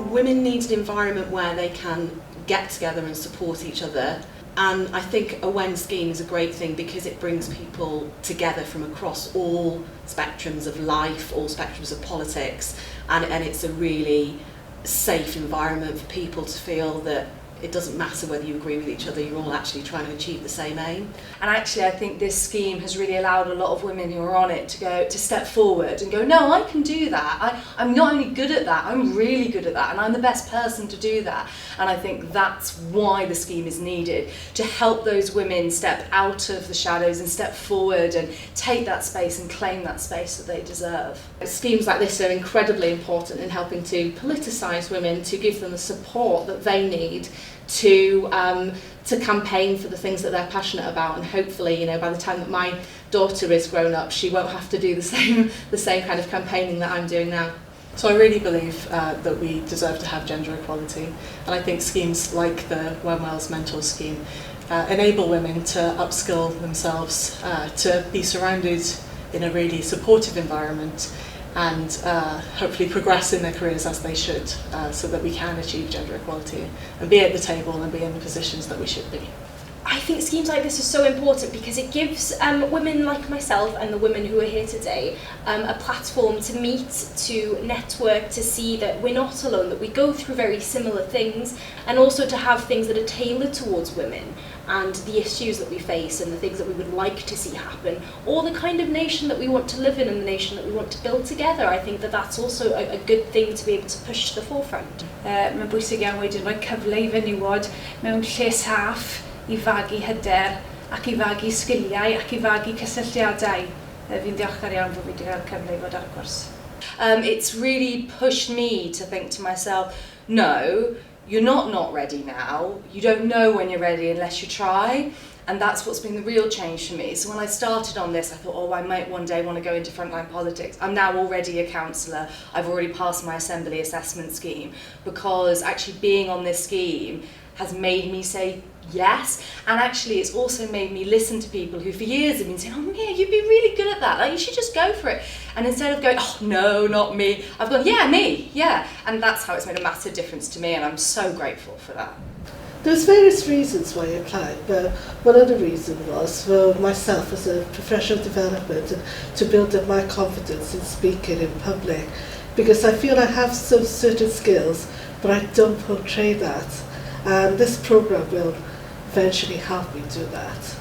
Women need an environment where they can get together and support each other, and I think a WEN scheme is a great thing because it brings people together from across all spectrums of life, all spectrums of politics, and it's a really safe environment for people to feel that it doesn't matter whether you agree with each other, you're all actually trying to achieve the same aim. And actually I think this scheme has really allowed a lot of women who are on it to step forward and go, no, I can do that. I'm not only good at that, I'm really good at that, and I'm the best person to do that. And I think that's why the scheme is needed, to help those women step out of the shadows and step forward and take that space and claim that space that they deserve. Schemes like this are incredibly important in helping to politicise women, to give them the support that they need to campaign for the things that they're passionate about, and hopefully, you know, by the time that my daughter is grown up, she won't have to do the same kind of campaigning that I'm doing now. So I really believe that we deserve to have gender equality, and I think schemes like the WEN Mentor scheme enable women to upskill themselves, to be surrounded in a really supportive environment, and hopefully progress in their careers as they should, so that we can achieve gender equality and be at the table and be in the positions that we should be. I think schemes like this are so important because it gives women like myself and the women who are here today a platform to meet, to network, to see that we're not alone, that we go through very similar things, and also to have things that are tailored towards women and the issues that we face and the things that we would like to see happen, or the kind of nation that we want to live in and the nation that we want to build together. I think that that's also a good thing to be able to push to the forefront. Mae'n bwysig iawn wedyn rhoi cyfle I fenywod mewn lle saff I fagu hyder ac I fagu sgiliau ac I fagu cysylltiadau. Fi'n diolchgar iawn bod fi wedi cael cyfle I fod ar y cwrs. It's really pushed me to think to myself, no, you're not ready now. You don't know when you're ready unless you try. And that's what's been the real change for me. So when I started on this, I thought, oh, I might one day want to go into frontline politics. I'm now already a councillor. I've already passed my assembly assessment scheme, because actually being on this scheme has made me say yes, and actually it's also made me listen to people who for years have been saying, oh yeah, you'd be really good at that, like you should just go for it. And instead of going, oh no, not me, I've gone, yeah, me, yeah. And that's how it's made a massive difference to me, and I'm so grateful for that. There's various reasons why I applied, but one of the reasons was for myself as a professional development and to build up my confidence in speaking in public, because I feel I have some certain skills, but I don't portray that. And this program will eventually help me do that.